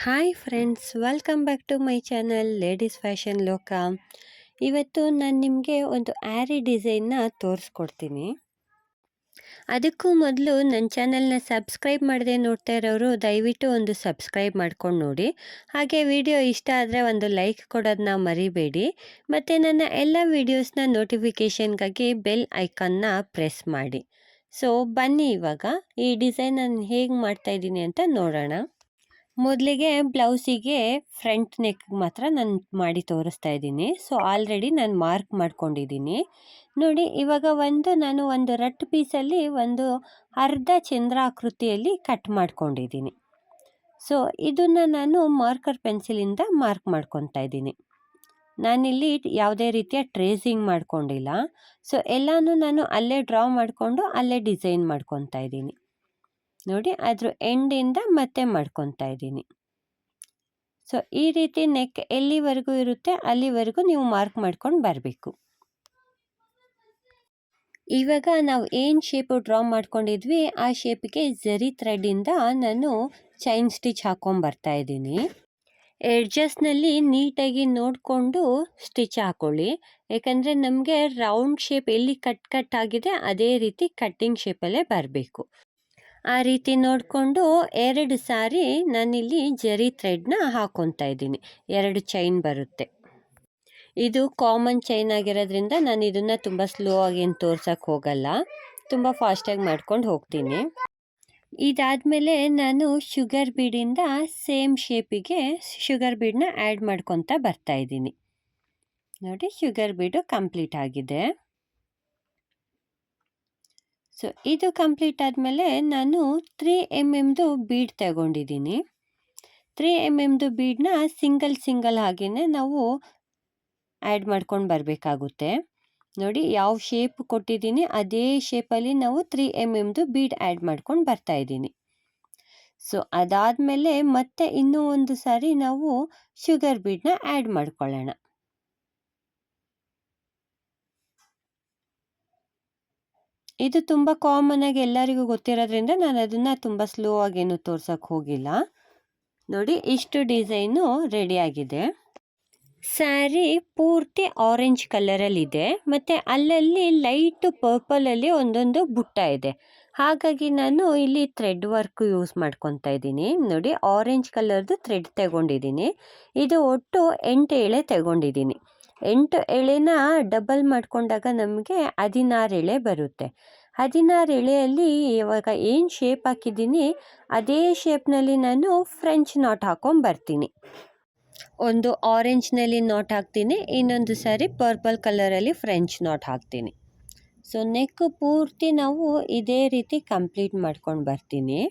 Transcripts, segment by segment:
Hi friends, welcome back to my channel ladies fashion ಲೋಕ. ಇವತ್ತು ನಾನು ನಿಮಗೆ ಒಂದು ಆ್ಯರಿ ಡಿಸೈನ್ನ ತೋರಿಸ್ಕೊಡ್ತೀನಿ. ಅದಕ್ಕೂ ಮೊದಲು ನನ್ನ ಚಾನಲ್ನ ಸಬ್ಸ್ಕ್ರೈಬ್ ಮಾಡದೆ ನೋಡ್ತಾ ಇರೋರು ದಯವಿಟ್ಟು ಒಂದು ಸಬ್ಸ್ಕ್ರೈಬ್ ಮಾಡ್ಕೊಂಡು ನೋಡಿ. ಹಾಗೆ ವಿಡಿಯೋ ಇಷ್ಟ ಆದರೆ ಒಂದು ಲೈಕ್ ಕೊಡೋದನ್ನ ಮರಿಬೇಡಿ. ಮತ್ತು ನನ್ನ ಎಲ್ಲ ವೀಡಿಯೋಸ್ನ ನೋಟಿಫಿಕೇಷನ್ಗಾಗಿ ಬೆಲ್ ಐಕಾನ್ನ ಪ್ರೆಸ್ ಮಾಡಿ. ಸೊ ಬನ್ನಿ ಇವಾಗ ಈ ಡಿಸೈನ್ ನಾನು ಹೇಗೆ ಮಾಡ್ತಾಯಿದ್ದೀನಿ ಅಂತ ನೋಡೋಣ. ಮೊದಲಿಗೆ ಬ್ಲೌಸಿಗೆ ಫ್ರಂಟ್ ನೆಕ್ ಮಾತ್ರ ನಾನು ಮಾಡಿ ತೋರಿಸ್ತಾ ಇದ್ದೀನಿ. ಸೊ ಆಲ್ರೆಡಿ ನಾನು ಮಾರ್ಕ್ ಮಾಡ್ಕೊಂಡಿದ್ದೀನಿ ನೋಡಿ. ಇವಾಗ ನಾನು ಒಂದು ರಟ್ಟು ಪೀಸಲ್ಲಿ ಒಂದು ಅರ್ಧ ಚಂದ್ರಾಕೃತಿಯಲ್ಲಿ ಕಟ್ ಮಾಡ್ಕೊಂಡಿದ್ದೀನಿ. ಸೊ ಇದನ್ನು ನಾನು ಮಾರ್ಕರ್ ಪೆನ್ಸಿಲಿಂದ ಮಾರ್ಕ್ ಮಾಡ್ಕೊತಾ ಇದ್ದೀನಿ. ನಾನಿಲ್ಲಿ ಯಾವುದೇ ರೀತಿಯ ಟ್ರೇಸಿಂಗ್ ಮಾಡ್ಕೊಂಡಿಲ್ಲ. ಸೊ ಎಲ್ಲನೂ ನಾನು ಅಲ್ಲೇ ಡ್ರಾ ಮಾಡಿಕೊಂಡು ಅಲ್ಲೇ ಡಿಸೈನ್ ಮಾಡ್ಕೊತಾ ಇದ್ದೀನಿ ನೋಡಿ. ಅದ್ರ ಎಂಡಿಂದ ಮತ್ತೆ ಮಾಡ್ಕೊತಾ ಇದ್ದೀನಿ. ಸೊ ಈ ರೀತಿ ನೆಕ್ ಎಲ್ಲಿವರೆಗೂ ಇರುತ್ತೆ ಅಲ್ಲಿವರೆಗೂ ನೀವು ಮಾರ್ಕ್ ಮಾಡ್ಕೊಂಡು ಬರಬೇಕು. ಇವಾಗ ನಾವು ಏನು ಶೇಪು ಡ್ರಾ ಮಾಡ್ಕೊಂಡಿದ್ವಿ ಆ ಶೇಪಿಗೆ ಜರಿ ಥ್ರೆಡ್ಡಿಂದ ನಾನು ಚೈನ್ ಸ್ಟಿಚ್ ಹಾಕ್ಕೊಂಬರ್ತಾ ಇದ್ದೀನಿ. ಎಡ್ಜಸ್ನಲ್ಲಿ ನೀಟಾಗಿ ನೋಡಿಕೊಂಡು ಸ್ಟಿಚ್ ಹಾಕ್ಕೊಳ್ಳಿ. ಯಾಕಂದರೆ ನಮಗೆ ರೌಂಡ್ ಶೇಪ್ ಎಲ್ಲಿ ಕಟ್ ಆಗಿದೆ ಅದೇ ರೀತಿ ಕಟ್ಟಿಂಗ್ ಶೇಪಲ್ಲೇ ಬರಬೇಕು. ಆ ರೀತಿ ನೋಡಿಕೊಂಡು 2 ಸಾರಿ ನಾನಿಲ್ಲಿ ಜರಿ ಥ್ರೆಡ್ನ ಹಾಕ್ಕೊತಾ ಇದ್ದೀನಿ. 2 ಚೈನ್ ಬರುತ್ತೆ. ಇದು ಕಾಮನ್ ಚೈನ್ ಆಗಿರೋದ್ರಿಂದ ನಾನು ಇದನ್ನು ತುಂಬ ಸ್ಲೋ ಆಗಿ ಏನು ತೋರ್ಸೋಕ್ಕೆ ಹೋಗಲ್ಲ, ತುಂಬ ಫಾಸ್ಟಾಗಿ ಮಾಡ್ಕೊಂಡು ಹೋಗ್ತೀನಿ. ಇದಾದಮೇಲೆ ನಾನು ಶುಗರ್ ಬೀಡಿಂದ ಸೇಮ್ ಶೇಪಿಗೆ ಶುಗರ್ ಬೀಡನ್ನ ಆ್ಯಡ್ ಮಾಡ್ಕೊತಾ ಬರ್ತಾಯಿದ್ದೀನಿ ನೋಡಿ. ಶುಗರ್ ಬೀಡು ಕಂಪ್ಲೀಟ್ ಆಗಿದೆ. ಸೊ ಇದು ಕಂಪ್ಲೀಟ್ ಆದಮೇಲೆ ನಾನು 3 mm ಬೀಡ್ ತಗೊಂಡಿದ್ದೀನಿ. 3 mm ಬೀಡನ್ನ ಸಿಂಗಲ್ ಹಾಗೆಯೇ ನಾವು ಆ್ಯಡ್ ಮಾಡ್ಕೊಂಡು ಬರಬೇಕಾಗುತ್ತೆ ನೋಡಿ. ಯಾವ ಶೇಪ್ ಕೊಟ್ಟಿದ್ದೀನಿ ಅದೇ ಶೇಪಲ್ಲಿ ನಾವು 3 mm ಬೀಡ್ ಆ್ಯಡ್ ಮಾಡ್ಕೊಂಡು ಬರ್ತಾಯಿದ್ದೀನಿ. ಸೊ ಅದಾದಮೇಲೆ ಮತ್ತೆ ಇನ್ನೂ ಒಂದು ಸಾರಿ ನಾವು ಶುಗರ್ ಬೀಡನ್ನ ಆ್ಯಡ್ ಮಾಡ್ಕೊಳ್ಳೋಣ. ಇದು ತುಂಬ ಕಾಮನ್ನಾಗಿ ಎಲ್ಲರಿಗೂ ಗೊತ್ತಿರೋದ್ರಿಂದ ನಾನು ಅದನ್ನು ತುಂಬ ಸ್ಲೋ ಆಗೇನು ತೋರ್ಸೋಕ್ಕೆ ಹೋಗಿಲ್ಲ ನೋಡಿ. ಇಷ್ಟು ಡಿಸೈನು ರೆಡಿಯಾಗಿದೆ. ಸ್ಯಾರಿ ಪೂರ್ತಿ ಆರೆಂಜ್ ಕಲರಲ್ಲಿದೆ ಮತ್ತು ಅಲ್ಲಲ್ಲಿ ಲೈಟು ಪರ್ಪಲಲ್ಲಿ ಒಂದೊಂದು ಬುಟ್ಟ ಇದೆ. ಹಾಗಾಗಿ ನಾನು ಇಲ್ಲಿ ಥ್ರೆಡ್ ವರ್ಕ್ ಯೂಸ್ ಮಾಡ್ಕೊತಾ ಇದ್ದೀನಿ ನೋಡಿ. ಆರೆಂಜ್ ಕಲರ್ದು ಥ್ರೆಡ್ ತಗೊಂಡಿದ್ದೀನಿ. ಇದು ಒಟ್ಟು 8 ಎಳೆ ತಗೊಂಡಿದ್ದೀನಿ. 8 ಎಳೆನ ಡಬಲ್ ಮಾಡಿಕೊಂಡಾಗ ನಮಗೆ 16 ಎಳೆ ಬರುತ್ತೆ. 16 ಎಳೆಯಲ್ಲಿ ಇವಾಗ ಏನು ಶೇಪ್ ಹಾಕಿದ್ದೀನಿ ಅದೇ ಶೇಪ್ನಲ್ಲಿ ನಾನು ಫ್ರೆಂಚ್ ನಾಟ್ ಹಾಕ್ಕೊಂಬರ್ತೀನಿ. ಒಂದು ಆರೆಂಜ್ನಲ್ಲಿ ನಾಟ್ ಹಾಕ್ತೀನಿ, ಇನ್ನೊಂದು ಸಾರಿ ಪರ್ಪಲ್ ಕಲರಲ್ಲಿ ಫ್ರೆಂಚ್ ನಾಟ್ ಹಾಕ್ತೀನಿ. ಸೊ ನೆಕ್ ಪೂರ್ತಿ ನಾವು ಇದೇ ರೀತಿ ಕಂಪ್ಲೀಟ್ ಮಾಡ್ಕೊಂಡು ಬರ್ತೀನಿ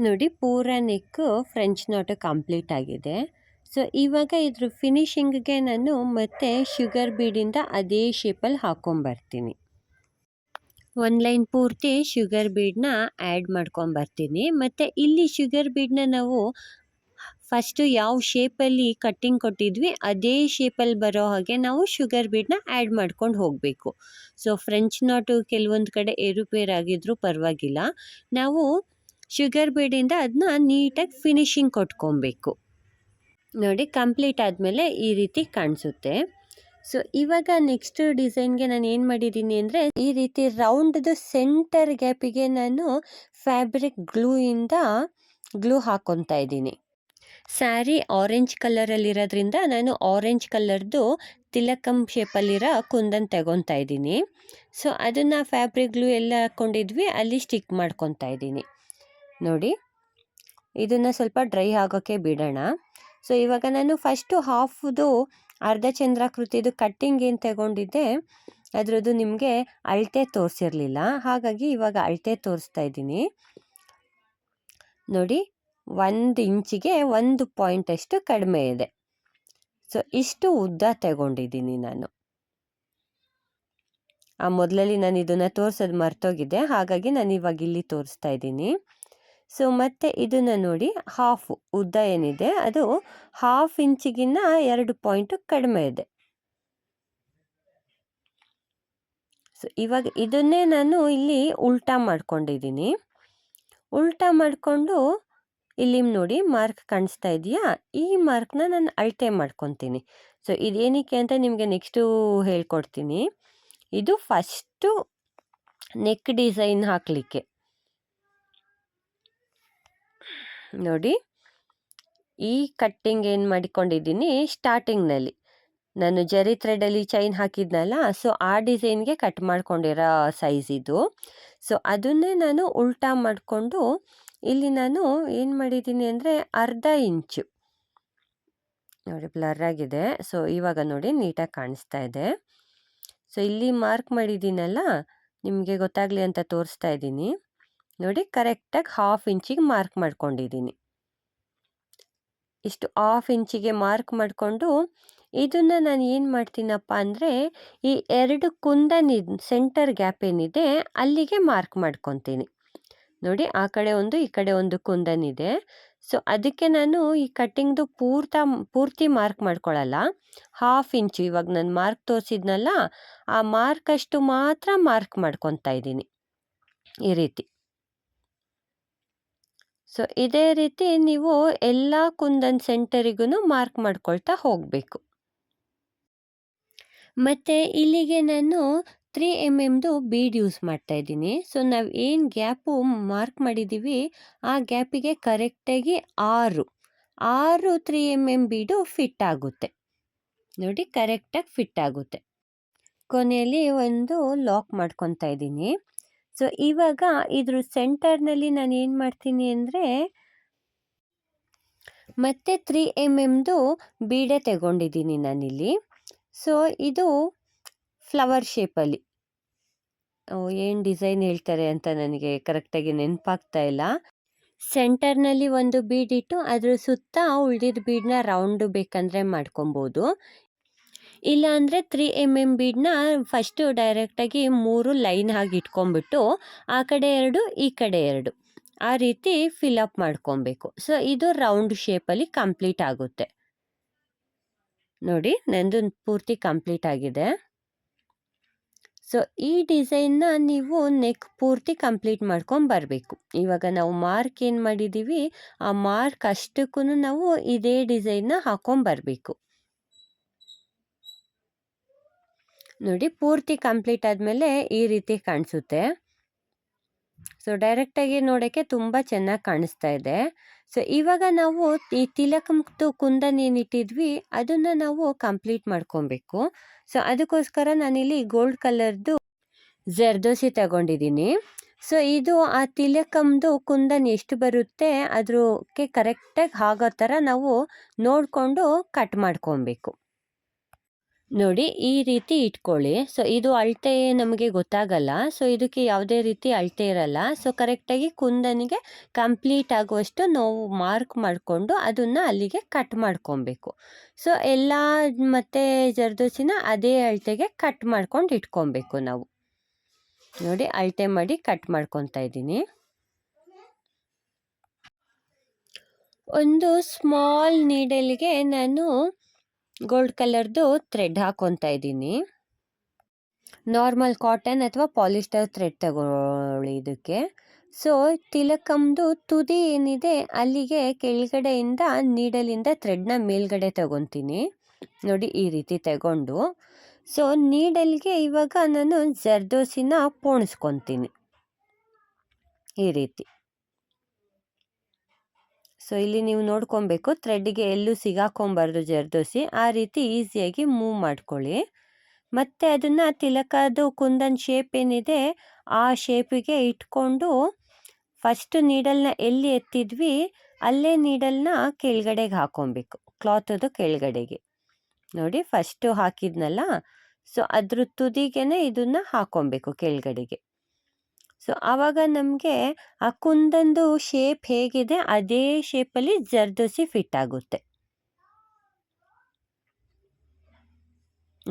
ನೋಡಿ. ಪೂರ ನೆಕ್ ಫ್ರೆಂಚ್ ನಾಟ್ ಕಂಪ್ಲೀಟ್ ಆಗಿದೆ. ಸೊ ಇವಾಗ ಇದ್ರ ಫಿನಿಶಿಂಗ್ಗೆ ನಾನು ಮತ್ತೆ ಶುಗರ್ ಬೀಡಿಂದ ಅದೇ ಶೇಪಲ್ಲಿ ಹಾಕ್ಕೊಂಬರ್ತೀನಿ. ಒಂದು ಲೈನ್ ಪೂರ್ತಿ ಶುಗರ್ ಬೀಡನ್ನ ಆ್ಯಡ್ ಮಾಡ್ಕೊಂಬರ್ತೀನಿ. ಮತ್ತು ಇಲ್ಲಿ ಶುಗರ್ ಬೀಡನ್ನ ನಾವು ಫಸ್ಟು ಯಾವ ಶೇಪಲ್ಲಿ ಕಟ್ಟಿಂಗ್ ಕೊಟ್ಟಿದ್ವಿ ಅದೇ ಶೇಪಲ್ಲಿ ಬರೋ ಹಾಗೆ ನಾವು ಶುಗರ್ ಬೀಡನ್ನ ಆ್ಯಡ್ ಮಾಡ್ಕೊಂಡು ಹೋಗಬೇಕು. ಸೊ ಫ್ರೆಂಚ್ ನಾಟು ಕೆಲವೊಂದು ಕಡೆ ಏರುಪೇರಾಗಿದ್ರೂ ಪರವಾಗಿಲ್ಲ, ನಾವು ಶುಗರ್ ಬೀಡಿಂದ ಅದನ್ನ ನೀಟಾಗಿ ಫಿನಿಶಿಂಗ್ ಕೊಟ್ಕೊಬೇಕು ನೋಡಿ. ಕಂಪ್ಲೀಟ್ ಆದಮೇಲೆ ಈ ರೀತಿ ಕಾಣಿಸುತ್ತೆ. ಸೊ ಇವಾಗ ನೆಕ್ಸ್ಟ್ ಡಿಸೈನ್ಗೆ ನಾನು ಏನು ಮಾಡಿದ್ದೀನಿ ಅಂದರೆ ಈ ರೀತಿ ರೌಂಡ್ದು ಸೆಂಟರ್ ಗ್ಯಾಪಿಗೆ ನಾನು ಫ್ಯಾಬ್ರಿಕ್ ಗ್ಲೂ ಹಾಕ್ಕೊತಾ ಇದ್ದೀನಿ. ಸ್ಯಾರಿ ಆರೆಂಜ್ ಕಲರಲ್ಲಿರೋದ್ರಿಂದ ನಾನು ಆರೆಂಜ್ ಕಲರ್ದು ತಿಲಕಂ ಶೇಪಲ್ಲಿರೋ ಕುಂದನ್ ತಗೊತಾ ಇದ್ದೀನಿ. ಸೊ ಅದನ್ನು ಫ್ಯಾಬ್ರಿಕ್ ಗ್ಲೂ ಎಲ್ಲ ಹಾಕ್ಕೊಂಡಿದ್ವಿ ಅಲ್ಲಿ ಸ್ಟಿಕ್ ಮಾಡ್ಕೊತಾ ಇದ್ದೀನಿ ನೋಡಿ. ಇದನ್ನು ಸ್ವಲ್ಪ ಡ್ರೈ ಆಗೋಕ್ಕೆ ಬಿಡೋಣ. ಸೊ ಇವಾಗ ನಾನು ಫಸ್ಟು ಹಾಫ್ದು ಅರ್ಧ ಚಂದ್ರಾಕೃತಿದು ಕಟ್ಟಿಂಗ್ ಏನು ತಗೊಂಡಿದ್ದೆ ಅದರದ್ದು ನಿಮಗೆ ಅಳತೆ ತೋರಿಸಿರಲಿಲ್ಲ, ಹಾಗಾಗಿ ಇವಾಗ ಅಳತೆ ತೋರಿಸ್ತಾ ಇದ್ದೀನಿ ನೋಡಿ. 1 ಇಂಚಿಗೆ 1 ಪಾಯಿಂಟ್ ಅಷ್ಟು ಕಡಿಮೆ ಇದೆ. ಸೊ ಇಷ್ಟು ಉದ್ದ ತಗೊಂಡಿದ್ದೀನಿ ನಾನು. ಮೊದಲಲ್ಲಿ ನಾನು ಇದನ್ನು ತೋರಿಸೋದು ಮರ್ತೋಗಿದ್ದೆ, ಹಾಗಾಗಿ ನಾನು ಇವಾಗ ಇಲ್ಲಿ ತೋರಿಸ್ತಾ ಇದ್ದೀನಿ. ಸೊ ಮತ್ತು ಇದನ್ನು ನೋಡಿ, ಹಾಫ್ ಉದ್ದ ಏನಿದೆ ಅದು 1/2 ಇಂಚಿಗಿನ್ನ 2 ಪಾಯಿಂಟು ಕಡಿಮೆ ಇದೆ. ಸೊ ಇವಾಗ ಇದನ್ನೇ ನಾನು ಇಲ್ಲಿ ಉಲ್ಟಾ ಮಾಡ್ಕೊಂಡಿದ್ದೀನಿ. ಉಲ್ಟಾ ಮಾಡಿಕೊಂಡು ಇಲ್ಲಿ ನೋಡಿ ಮಾರ್ಕ್ ಕಾಣಿಸ್ತಾ ಇದೆಯಾ, ಈ ಮಾರ್ಕ್ನ ನಾನು ಅಳತೆ ಮಾಡ್ಕೊತೀನಿ. ಸೊ ಇದೇನಕ್ಕೆ ಅಂತ ನಿಮಗೆ ನೆಕ್ಸ್ಟು ಹೇಳ್ಕೊಡ್ತೀನಿ. ಇದು ಫಸ್ಟು ನೆಕ್ ಡಿಸೈನ್ ಹಾಕಲಿಕ್ಕೆ. ನೋಡಿ ಈ ಕಟ್ಟಿಂಗ್ ಏನು ಮಾಡಿಕೊಂಡಿದ್ದೀನಿ ಸ್ಟಾರ್ಟಿಂಗ್ನಲ್ಲಿ ನಾನು ಜರಿ ಥ್ರೆಡಲ್ಲಿ ಚೈನ್ ಹಾಕಿದ್ನಲ್ಲ, ಸೊ ಆ ಡಿಸೈನ್ಗೆ ಕಟ್ ಮಾಡ್ಕೊಂಡಿರೋ ಸೈಜ್ ಇದು. ಸೊ ಅದನ್ನೇ ನಾನು ಉಲ್ಟಾ ಮಾಡಿಕೊಂಡು ಇಲ್ಲಿ ನಾನು ಏನು ಮಾಡಿದ್ದೀನಿ ಅಂದರೆ ಅರ್ಧ ಇಂಚು ನೋಡಿ ಬ್ಲರ್ ಆಗಿದೆ. ಸೊ ಇವಾಗ ನೋಡಿ ನೀಟಾಗಿ ಕಾಣಿಸ್ತಾ ಇದೆ. ಸೊ ಇಲ್ಲಿ ಮಾರ್ಕ್ ಮಾಡಿದ್ದೀನಲ್ಲ, ನಿಮಗೆ ಗೊತ್ತಾಗಲಿ ಅಂತ ತೋರಿಸ್ತಾ ಇದ್ದೀನಿ. ನೋಡಿ ಕರೆಕ್ಟಾಗಿ 1/2 ಇಂಚಿಗೆ ಮಾರ್ಕ್ ಮಾಡ್ಕೊಂಡಿದ್ದೀನಿ. ಇಷ್ಟು 1/2 ಇಂಚಿಗೆ ಮಾರ್ಕ್ ಮಾಡಿಕೊಂಡು ಇದನ್ನು ನಾನು ಏನು ಮಾಡ್ತೀನಪ್ಪ ಅಂದರೆ ಈ 2 ಕುಂದನಿದ ಸೆಂಟರ್ ಗ್ಯಾಪ್ ಏನಿದೆ ಅಲ್ಲಿಗೆ ಮಾರ್ಕ್ ಮಾಡ್ಕೊತೀನಿ. ನೋಡಿ ಆ ಕಡೆ ಒಂದು ಈ ಕಡೆ ಒಂದು ಕುಂದನಿದೆ. ಸೊ ಅದಕ್ಕೆ ನಾನು ಈ ಕಟ್ಟಿಂಗ್ದು ಪೂರ್ತಿ ಮಾರ್ಕ್ ಮಾಡ್ಕೊಳ್ಳಲ್ಲ. 1/2 ಇಂಚು ಇವಾಗ ನಾನು ಮಾರ್ಕ್ ತೋರಿಸಿದ್ನಲ್ಲ, ಆ ಮಾರ್ಕಷ್ಟು ಮಾತ್ರ ಮಾರ್ಕ್ ಮಾಡ್ಕೊತಾ ಇದ್ದೀನಿ ಈ ರೀತಿ. ಸೊ ಇದೇ ರೀತಿ ನೀವು ಎಲ್ಲ ಕುಂದನ್ ಸೆಂಟರಿಗೂ ಮಾರ್ಕ್ ಮಾಡ್ಕೊಳ್ತಾ ಹೋಗಬೇಕು. ಮತ್ತು ಇಲ್ಲಿಗೆ ನಾನು 3 mm ಬೀಡ್ ಯೂಸ್ ಮಾಡ್ತಾ ಇದ್ದೀನಿ. ಸೊ ನಾವು ಏನು ಗ್ಯಾಪು ಮಾರ್ಕ್ ಮಾಡಿದ್ದೀವಿ ಆ ಗ್ಯಾಪಿಗೆ ಕರೆಕ್ಟಾಗಿ 6 3 mm ಬೀಡು ಫಿಟ್ ಆಗುತ್ತೆ. ನೋಡಿ ಕರೆಕ್ಟಾಗಿ ಫಿಟ್ ಆಗುತ್ತೆ. ಕೊನೆಯಲ್ಲಿ ಒಂದು ಲಾಕ್ ಮಾಡ್ಕೊತಾ ಇದ್ದೀನಿ. ಸೊ ಇವಾಗ ಇದ್ರ ಸೆಂಟರ್ನಲ್ಲಿ ನಾನು ಏನು ಮಾಡ್ತೀನಿ ಅಂದರೆ ಮತ್ತೆ 3 mm ಬೀಡೆ ತಗೊಂಡಿದ್ದೀನಿ ನಾನಿಲ್ಲಿ. ಸೊ ಇದು ಫ್ಲವರ್ ಶೇಪಲ್ಲಿ, ಏನು ಡಿಸೈನ್ ಹೇಳ್ತಾರೆ ಅಂತ ನನಗೆ ಕರೆಕ್ಟಾಗಿ ನೆನಪಾಗ್ತಾ ಇಲ್ಲ. ಸೆಂಟರ್ನಲ್ಲಿ ಒಂದು ಬೀಡಿಟ್ಟು ಅದ್ರ ಸುತ್ತ ಉಳಿದಿದ್ದ ಬೀಡನ್ನ ರೌಂಡು ಬೇಕಂದರೆ ಮಾಡ್ಕೊಬೋದು. ಇಲ್ಲಾಂದರೆ 3 mm ಬೀಡನ್ನ ಫಸ್ಟು ಡೈರೆಕ್ಟಾಗಿ 3 ಲೈನ್ ಆಗಿ ಇಟ್ಕೊಂಬಿಟ್ಟು ಆ ಕಡೆ 2 ಈ ಕಡೆ 2 ಆ ರೀತಿ ಫಿಲಪ್ ಮಾಡ್ಕೊಬೇಕು. ಸೊ ಇದು ರೌಂಡ್ ಶೇಪಲ್ಲಿ ಕಂಪ್ಲೀಟ್ ಆಗುತ್ತೆ. ನೋಡಿ ನಂದು ಪೂರ್ತಿ ಕಂಪ್ಲೀಟ್ ಆಗಿದೆ. ಸೊ ಈ ಡಿಸೈನ್ನ ನೀವು ನೆಕ್ ಪೂರ್ತಿ ಕಂಪ್ಲೀಟ್ ಮಾಡ್ಕೊಂಬರಬೇಕು. ಇವಾಗ ನಾವು ಮಾರ್ಕ್ ಏನು ಮಾಡಿದ್ದೀವಿ ಆ ಮಾರ್ಕ್ ಅಷ್ಟಕ್ಕೂ ನಾವು ಇದೇ ಡಿಸೈನ್ನ ಹಾಕೊಂಬರಬೇಕು. ನೋಡಿ ಪೂರ್ತಿ ಕಂಪ್ಲೀಟ್ ಆದಮೇಲೆ ಈ ರೀತಿ ಕಾಣಿಸುತ್ತೆ. ಸೊ ಡೈರೆಕ್ಟಾಗಿ ನೋಡೋಕ್ಕೆ ತುಂಬ ಚೆನ್ನಾಗಿ ಕಾಣಿಸ್ತಾ ಇದೆ. ಸೊ ಇವಾಗ ನಾವು ಈ ತಿಲಕಂದು ಕುಂದನ್ ಏನಿಟ್ಟಿದ್ವಿ ಅದನ್ನು ನಾವು ಕಂಪ್ಲೀಟ್ ಮಾಡ್ಕೊಬೇಕು. ಸೊ ಅದಕ್ಕೋಸ್ಕರ ನಾನಿಲ್ಲಿ ಗೋಲ್ಡ್ ಕಲರ್ದು ಜರ್ದೋಸಿ ತಗೊಂಡಿದ್ದೀನಿ. ಸೊ ಇದು ಆ ತಿಲಕಂದು ಕುಂದನ್ ಎಷ್ಟು ಬರುತ್ತೆ ಅದಕ್ಕೆ ಕರೆಕ್ಟಾಗಿ ಆಗೋ ಥರ ನಾವು ನೋಡಿಕೊಂಡು ಕಟ್ ಮಾಡ್ಕೊಬೇಕು. ನೋಡಿ ಈ ರೀತಿ ಇಟ್ಕೊಳ್ಳಿ. ಸೊ ಇದು ಅಳತೆ ನಮಗೆ ಗೊತ್ತಾಗಲ್ಲ. ಸೊ ಇದಕ್ಕೆ ಯಾವುದೇ ರೀತಿ ಅಳತೆ ಇರಲ್ಲ. ಸೊ ಕರೆಕ್ಟಾಗಿ ಕುಂದನಿಗೆ ಕಂಪ್ಲೀಟ್ ಆಗುವಷ್ಟು ನಾವು ಮಾರ್ಕ್ ಮಾಡಿಕೊಂಡು ಅದನ್ನು ಅಲ್ಲಿಗೆ ಕಟ್ ಮಾಡ್ಕೊಬೇಕು. ಸೊ ಎಲ್ಲ ಮತ್ತು ಜರ್ದೋಸಿನ ಅದೇ ಅಳತೆಗೆ ಕಟ್ ಮಾಡ್ಕೊಂಡು ಇಟ್ಕೊಬೇಕು ನಾವು. ನೋಡಿ ಅಳತೆ ಮಾಡಿ ಕಟ್ ಮಾಡ್ಕೊತಾ ಇದ್ದೀನಿ. ಒಂದು ಸ್ಮಾಲ್ ನೀಡಲ್ಗೆ ನಾನು ಗೋಲ್ಡ್ ಕಲರ್ದು ಥ್ರೆಡ್ ಹಾಕ್ಕೊತಾ ಇದ್ದೀನಿ. ನಾರ್ಮಲ್ ಕಾಟನ್ ಅಥವಾ ಪಾಲಿಸ್ಟರ್ ಥ್ರೆಡ್ ತಗೊಳ್ಳಿ ಇದಕ್ಕೆ. ಸೊ ತಿಲಕಂದು ತುದಿ ಏನಿದೆ ಅಲ್ಲಿಗೆ ಕೆಳಗಡೆಯಿಂದ ನೀಡಲಿಂದ ಥ್ರೆಡ್ನ ಮೇಲ್ಗಡೆ ತಗೊತೀನಿ. ನೋಡಿ ಈ ರೀತಿ ತಗೊಂಡು ಸೊ ನೀಡಲ್ಗೆ ಇವಾಗ ನಾನು ಜರ್ದೋಸಿನ ಪೋಣಿಸ್ಕೊತೀನಿ ಈ ರೀತಿ. ಸೊ ಇಲ್ಲಿ ನೀವು ನೋಡ್ಕೊಬೇಕು ಥ್ರೆಡ್ಗೆ ಎಲ್ಲೂ ಸಿಗಾಕೊಂಬಾರ್ದು ಜರ್ದೋಸಿ. ಆ ರೀತಿ ಈಸಿಯಾಗಿ ಮೂವ್ ಮಾಡ್ಕೊಳ್ಳಿ. ಮತ್ತು ಅದನ್ನು ತಿಲಕದು ಕುಂದನ್ ಶೇಪ್ ಏನಿದೆ ಆ ಶೇಪಿಗೆ ಇಟ್ಕೊಂಡು ಫಸ್ಟ್ ನೀಡಲ್ನ ಎಲ್ಲಿ ಎತ್ತಿದ್ವಿ ಅಲ್ಲೇ ನೀಡಲ್ನ ಕೆಳಗಡೆಗೆ ಹಾಕ್ಕೊಬೇಕು, ಕ್ಲಾತದು ಕೆಳಗಡೆಗೆ. ನೋಡಿ ಫಸ್ಟು ಹಾಕಿದ್ನಲ್ಲ, ಸೊ ಅದ್ರ ತುದಿಗೆ ಇದನ್ನು ಹಾಕ್ಕೊಬೇಕು ಕೆಳಗಡೆಗೆ. ಸೊ ಆವಾಗ ನಮಗೆ ಆ ಕುಂದಂದು ಶೇಪ್ ಹೇಗಿದೆ ಅದೇ ಶೇಪಲ್ಲಿ ಜರ್ದೋಸಿ ಫಿಟ್ ಆಗುತ್ತೆ.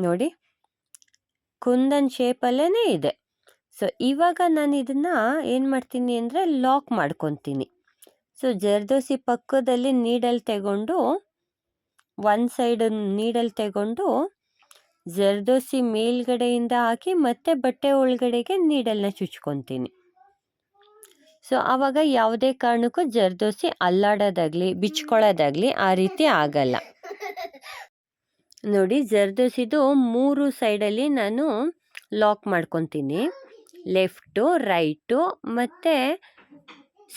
ನೋಡಿ ಕುಂದನ್ ಶೇಪಲ್ಲೇ ಇದೆ. ಸೊ ಇವಾಗ ನಾನು ಇದನ್ನು ಏನು ಮಾಡ್ತೀನಿ ಅಂದರೆ ಲಾಕ್ ಮಾಡ್ಕೊತೀನಿ. ಸೊ ಜರ್ದೋಸಿ ಪಕ್ಕದಲ್ಲಿ ನೀಡಲ್ ತಗೊಂಡು ಒಂದು ಸೈಡ್ ನೀಡಲ್ ತಗೊಂಡು ಜರ್ದೋಸಿ ಮೇಲ್ಗಡೆಯಿಂದ ಹಾಕಿ ಮತ್ತೆ ಬಟ್ಟೆ ಒಳಗಡೆಗೆ ನೀಡಲ್ನ ಚುಚ್ಕೊತೀನಿ. ಸೊ ಆವಾಗ ಯಾವುದೇ ಕಾರಣಕ್ಕೂ ಜರ್ದೋಸಿ ಅಲ್ಲಾಡೋದಾಗಲಿ ಬಿಚ್ಕೊಳ್ಳೋದಾಗಲಿ ಆ ರೀತಿ ಆಗಲ್ಲ. ನೋಡಿ ಜರ್ದೋಸಿದು 3 ಸೈಡಲ್ಲಿ ನಾನು ಲಾಕ್ ಮಾಡ್ಕೊತೀನಿ. ಲೆಫ್ಟು, ರೈಟು ಮತ್ತು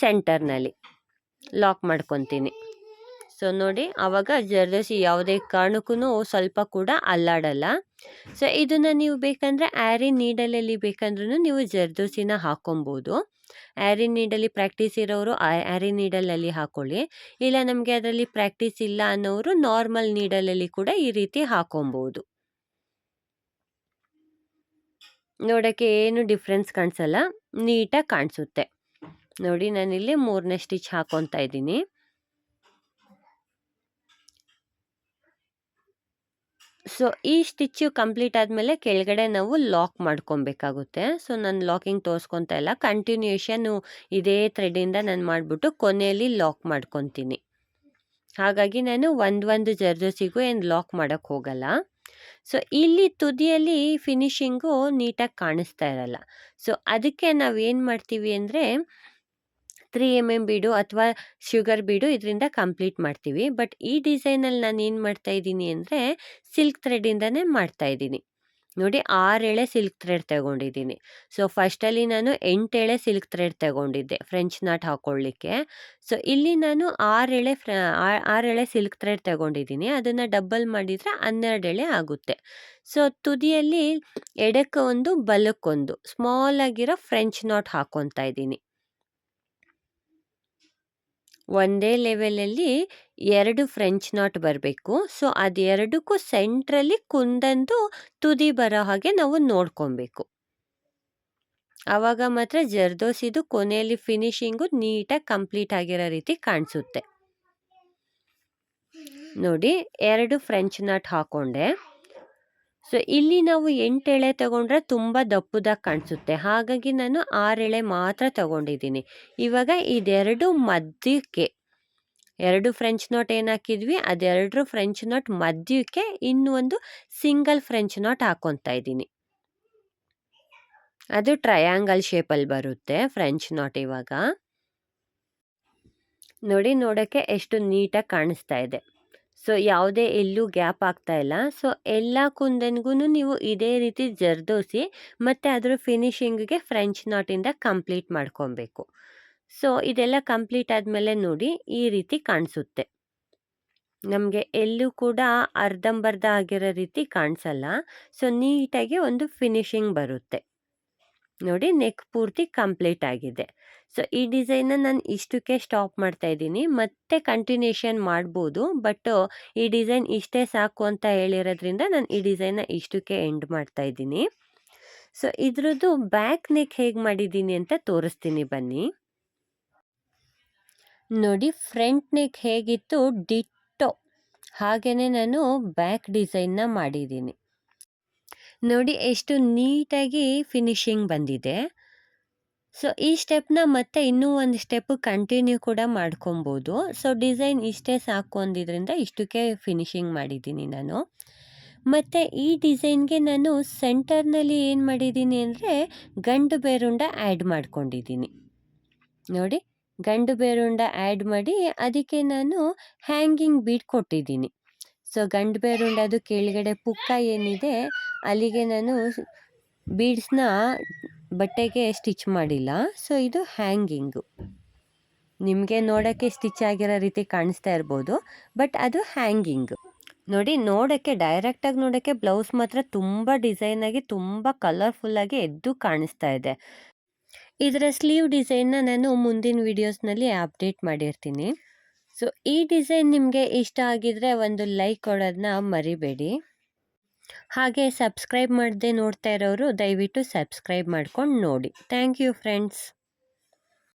ಸೆಂಟರ್ನಲ್ಲಿ ಲಾಕ್ ಮಾಡ್ಕೊತೀನಿ. ಸೊ ನೋಡಿ ಆವಾಗ ಜರ್ದೋಸಿ ಯಾವುದೇ ಕಾರಣಕ್ಕೂ ಸ್ವಲ್ಪ ಕೂಡ ಅಲ್ಲಾಡಲ್ಲ. ಸೊ ಇದನ್ನು ನೀವು ಬೇಕಂದರೆ ಆ್ಯರಿ ನೀಡಲಲ್ಲಿ ಬೇಕಂದ್ರೂ ನೀವು ಜರ್ದೋಸಿನ ಹಾಕೊಬೋದು. ಆ್ಯರಿ ನೀಡಲ್ಲಿ ಪ್ರಾಕ್ಟೀಸ್ ಇರೋರು ಆ್ಯರಿ ನೀಡಲಲ್ಲಿ ಹಾಕ್ಕೊಳ್ಳಿ. ಇಲ್ಲ ನಮಗೆ ಅದರಲ್ಲಿ ಪ್ರಾಕ್ಟೀಸ್ ಇಲ್ಲ ಅನ್ನೋರು ನಾರ್ಮಲ್ ನೀಡಲಲ್ಲಿ ಕೂಡ ಈ ರೀತಿ ಹಾಕೊಬೋದು. ನೋಡೋಕ್ಕೆ ಏನು ಡಿಫ್ರೆನ್ಸ್ ಕಾಣಿಸಲ್ಲ, ನೀಟಾಗಿ ಕಾಣಿಸುತ್ತೆ. ನೋಡಿ ನಾನಿಲ್ಲಿ 3ನೇ ಸ್ಟಿಚ್ ಹಾಕೊತಾ ಇದ್ದೀನಿ. ಸೊ ಈ ಸ್ಟಿಚ್ಚು ಕಂಪ್ಲೀಟ್ ಆದಮೇಲೆ ಕೆಳಗಡೆ ನಾವು ಲಾಕ್ ಮಾಡ್ಕೊಬೇಕಾಗುತ್ತೆ. ಸೊ ನಾನು ಲಾಕಿಂಗ್ ತೋರಿಸ್ಕೊತಾ ಇಲ್ಲ, ಕಂಟಿನ್ಯೂಷನ್ನು ಇದೇ ಥ್ರೆಡ್ಡಿಂದ ನಾನು ಮಾಡಿಬಿಟ್ಟು ಕೊನೆಯಲ್ಲಿ ಲಾಕ್ ಮಾಡ್ಕೊತೀನಿ. ಹಾಗಾಗಿ ನಾನು ಒಂದು ಜರ್ದೋಸಿಗೂ ಏನು ಲಾಕ್ ಮಾಡೋಕ್ಕೆ ಹೋಗಲ್ಲ. ಸೊ ಇಲ್ಲಿ ತುದಿಯಲ್ಲಿ ಫಿನಿಶಿಂಗು ನೀಟಾಗಿ ಕಾಣಿಸ್ತಾ ಇರಲ್ಲ. ಸೊ ಅದಕ್ಕೆ ನಾವೇನು ಮಾಡ್ತೀವಿ ಅಂದರೆ 3 mm ಬೀಡು ಅಥವಾ ಶುಗರ್ ಬೀಡು ಇದರಿಂದ ಕಂಪ್ಲೀಟ್ ಮಾಡ್ತೀವಿ. ಬಟ್ ಈ ಡಿಸೈನಲ್ಲಿ ನಾನು ಏನು ಮಾಡ್ತಾ ಇದ್ದೀನಿ ಅಂದರೆ ಸಿಲ್ಕ್ ಥ್ರೆಡ್ಡಿಂದನೇ ಮಾಡ್ತಾ ಇದ್ದೀನಿ. ನೋಡಿ 6 ಎಳೆ ಸಿಲ್ಕ್ ಥ್ರೆಡ್ ತಗೊಂಡಿದ್ದೀನಿ. ಸೊ ಫಸ್ಟಲ್ಲಿ ನಾನು 8 ಎಳೆ ಸಿಲ್ಕ್ ಥ್ರೆಡ್ ತಗೊಂಡಿದ್ದೆ ಫ್ರೆಂಚ್ ನಾಟ್ ಹಾಕ್ಕೊಳ್ಳಿಕ್ಕೆ. ಸೊ ಇಲ್ಲಿ ನಾನು 6 ಎಳೆ ಸಿಲ್ಕ್ ಥ್ರೆಡ್ ತಗೊಂಡಿದ್ದೀನಿ. ಅದನ್ನು ಡಬಲ್ ಮಾಡಿದರೆ 12 ಎಳೆ ಆಗುತ್ತೆ. ಸೊ ತುದಿಯಲ್ಲಿ ಎಡಕ್ಕೊಂದು ಬಲಕ್ಕೊಂದು ಸ್ಮಾಲ್ ಆಗಿರೋ ಫ್ರೆಂಚ್ ನಾಟ್ ಹಾಕ್ಕೊತಾ ಇದ್ದೀನಿ. ಒಂದೇ ಲೆವೆಲಲ್ಲಿ 2 ಫ್ರೆಂಚ್ ನಾಟ್ ಬರಬೇಕು. ಸೊ ಅದೆರಡಕ್ಕೂ ಸೆಂಟ್ರಲ್ಲಿ ಕುಂದಂದು ತುದಿ ಬರೋ ಹಾಗೆ ನಾವು ನೋಡ್ಕೊಬೇಕು. ಆವಾಗ ಮಾತ್ರ ಜರ್ದೋಸಿದು ಕೊನೆಯಲ್ಲಿ ಫಿನಿಶಿಂಗು ನೀಟಾಗಿ ಕಂಪ್ಲೀಟ್ ಆಗಿರೋ ರೀತಿ ಕಾಣಿಸುತ್ತೆ. ನೋಡಿ 2 ಫ್ರೆಂಚ್ ನಾಟ್ ಹಾಕ್ಕೊಂಡೆ. ಸೊ ಇಲ್ಲಿ ನಾವು 8 ಎಳೆ ತಗೊಂಡ್ರೆ ತುಂಬ ದಪ್ಪದಾಗಿ ಕಾಣಿಸುತ್ತೆ. ಹಾಗಾಗಿ ನಾನು 6 ಎಳೆ ಮಾತ್ರ ತಗೊಂಡಿದ್ದೀನಿ. ಇವಾಗ ಇದೆರಡು ಮಧ್ಯಕ್ಕೆ 2 ಫ್ರೆಂಚ್ ನಾಟ್ ಏನು ಹಾಕಿದ್ವಿ ಅದೆರಡು ಫ್ರೆಂಚ್ ನಾಟ್ ಮಧ್ಯಕ್ಕೆ ಇನ್ನೊಂದು ಸಿಂಗಲ್ ಫ್ರೆಂಚ್ ನಾಟ್ ಹಾಕ್ಕೊತಾ ಇದ್ದೀನಿ. ಅದು ಟ್ರಯಾಂಗಲ್ ಶೇಪಲ್ಲಿ ಬರುತ್ತೆ ಫ್ರೆಂಚ್ ನಾಟ್. ಇವಾಗ ನೋಡಿ ನೋಡೋಕ್ಕೆ ಎಷ್ಟು ನೀಟಾಗಿ ಕಾಣಿಸ್ತಾ ಇದೆ. ಸೊ ಯಾವುದೇ ಎಲ್ಲೂ ಗ್ಯಾಪ್ ಆಗ್ತಾ ಇಲ್ಲ. ಸೊ ಎಲ್ಲ ಕುಂದನ್ಗೂ ನೀವು ಇದೇ ರೀತಿ ಜರ್ದೋಸಿ ಮತ್ತು ಅದರ ಫಿನಿಶಿಂಗ್ಗೆ ಫ್ರೆಂಚ್ ನಾಟಿಂದ ಕಂಪ್ಲೀಟ್ ಮಾಡ್ಕೊಬೇಕು. ಸೊ ಇದೆಲ್ಲ ಕಂಪ್ಲೀಟ್ ಆದಮೇಲೆ ನೋಡಿ ಈ ರೀತಿ ಕಾಣಿಸುತ್ತೆ. ನಮಗೆ ಎಲ್ಲೂ ಕೂಡ ಅರ್ಧಂಬರ್ಧ ಆಗಿರೋ ರೀತಿ ಕಾಣಿಸಲ್ಲ. ಸೊ ನೀಟಾಗಿ ಒಂದು ಫಿನಿಶಿಂಗ್ ಬರುತ್ತೆ. ನೋಡಿ ನೆಕ್ ಪೂರ್ತಿ ಕಂಪ್ಲೀಟ್ ಆಗಿದೆ. ಸೊ ಈ ಡಿಸೈನ್ನ ನಾನು ಇಷ್ಟಕ್ಕೆ ಸ್ಟಾಪ್ ಮಾಡ್ತಾ ಇದ್ದೀನಿ. ಮತ್ತೆ ಕಂಟಿನ್ಯೂಷನ್ ಮಾಡ್ಬೋದು, ಬಟ್ ಈ ಡಿಸೈನ್ ಇಷ್ಟೇ ಸಾಕು ಅಂತ ಹೇಳಿರೋದ್ರಿಂದ ನಾನು ಈ ಡಿಸೈನ್ನ ಇಷ್ಟಕ್ಕೆ ಎಂಡ್ ಮಾಡ್ತಾ ಇದ್ದೀನಿ. ಸೊ ಇದ್ರದ್ದು ಬ್ಯಾಕ್ ನೆಕ್ ಹೇಗೆ ಮಾಡಿದ್ದೀನಿ ಅಂತ ತೋರಿಸ್ತೀನಿ ಬನ್ನಿ. ನೋಡಿ ಫ್ರಂಟ್ ನೆಕ್ ಹೇಗಿತ್ತು ಡಿಟ್ಟೋ ಹಾಗೆಯೇ ನಾನು ಬ್ಯಾಕ್ ಡಿಸೈನ್ನ ಮಾಡಿದ್ದೀನಿ. ನೋಡಿ ಎಷ್ಟು ನೀಟಾಗಿ ಫಿನಿಶಿಂಗ್ ಬಂದಿದೆ. ಸೊ ಈ ಸ್ಟೆಪ್ನ ಮತ್ತೆ ಇನ್ನೂ ಒಂದು ಸ್ಟೆಪ್ ಕಂಟಿನ್ಯೂ ಕೂಡ ಮಾಡ್ಕೊಬೋದು. ಸೊ ಡಿಸೈನ್ ಇಷ್ಟೇ ಸಾಕು ಅಂದಿದ್ದರಿಂದ ಇಷ್ಟಕ್ಕೆ ಫಿನಿಶಿಂಗ್ ಮಾಡಿದ್ದೀನಿ ನಾನು. ಮತ್ತು ಈ ಡಿಸೈನ್ಗೆ ನಾನು ಸೆಂಟರ್ನಲ್ಲಿ ಏನು ಮಾಡಿದ್ದೀನಿ ಅಂದರೆ ಗಂಡು ಬೇರುಂಡ ಆ್ಯಡ್ ಮಾಡ್ಕೊಂಡಿದ್ದೀನಿ. ನೋಡಿ ಗಂಡು ಬೇರುಂಡ ಆ್ಯಡ್ ಮಾಡಿ ಅದಕ್ಕೆ ನಾನು ಹ್ಯಾಂಗಿಂಗ್ ಬೀಡ್ ಕೊಟ್ಟಿದ್ದೀನಿ. ಸೊ ಗಂಡು ಬೇರುಂಡ ಅದು ಕೆಳಗಡೆ ಪುಕ್ಕ ಏನಿದೆ ಅಲ್ಲಿಗೆ ನಾನು ಬೀಡ್ಸ್ನ ಬಟ್ಟೆಗೆ ಸ್ಟಿಚ್ ಮಾಡಿಲ್ಲ. ಸೊ ಇದು ಹ್ಯಾಂಗಿಂಗು. ನಿಮಗೆ ನೋಡೋಕ್ಕೆ ಸ್ಟಿಚ್ ಆಗಿರೋ ರೀತಿ ಕಾಣಿಸ್ತಾ ಇರ್ಬೋದು, ಬಟ್ ಅದು ಹ್ಯಾಂಗಿಂಗ್. ನೋಡಿ ನೋಡೋಕ್ಕೆ ಡೈರೆಕ್ಟಾಗಿ ನೋಡೋಕ್ಕೆ ಬ್ಲೌಸ್ ಮಾತ್ರ ತುಂಬ ಡಿಸೈನಾಗಿ ತುಂಬ ಕಲರ್ಫುಲ್ಲಾಗಿ ಎದ್ದು ಕಾಣಿಸ್ತಾ ಇದೆ. ಇದರ ಸ್ಲೀವ್ ಡಿಸೈನ್ನ ನಾನು ಮುಂದಿನ ವೀಡಿಯೋಸ್ನಲ್ಲಿ ಅಪ್ಡೇಟ್ ಮಾಡಿರ್ತೀನಿ. ಸೊ ಈ ಡಿಸೈನ್ ನಿಮಗೆ ಇಷ್ಟ ಆಗಿದರೆ ಒಂದು ಲೈಕ್ ಕೊಡೋದನ್ನ ಮರಿಬೇಡಿ. ಹಾಗೆ ಸಬ್ಸ್ಕ್ರೈಬ್ ಮಾಡದೆ ನೋಡ್ತಾ ಇರೋರು ದಯವಿಟ್ಟು ಸಬ್ಸ್ಕ್ರೈಬ್ ಮಾಡ್ಕೊಂಡು ನೋಡಿ. Thank you friends.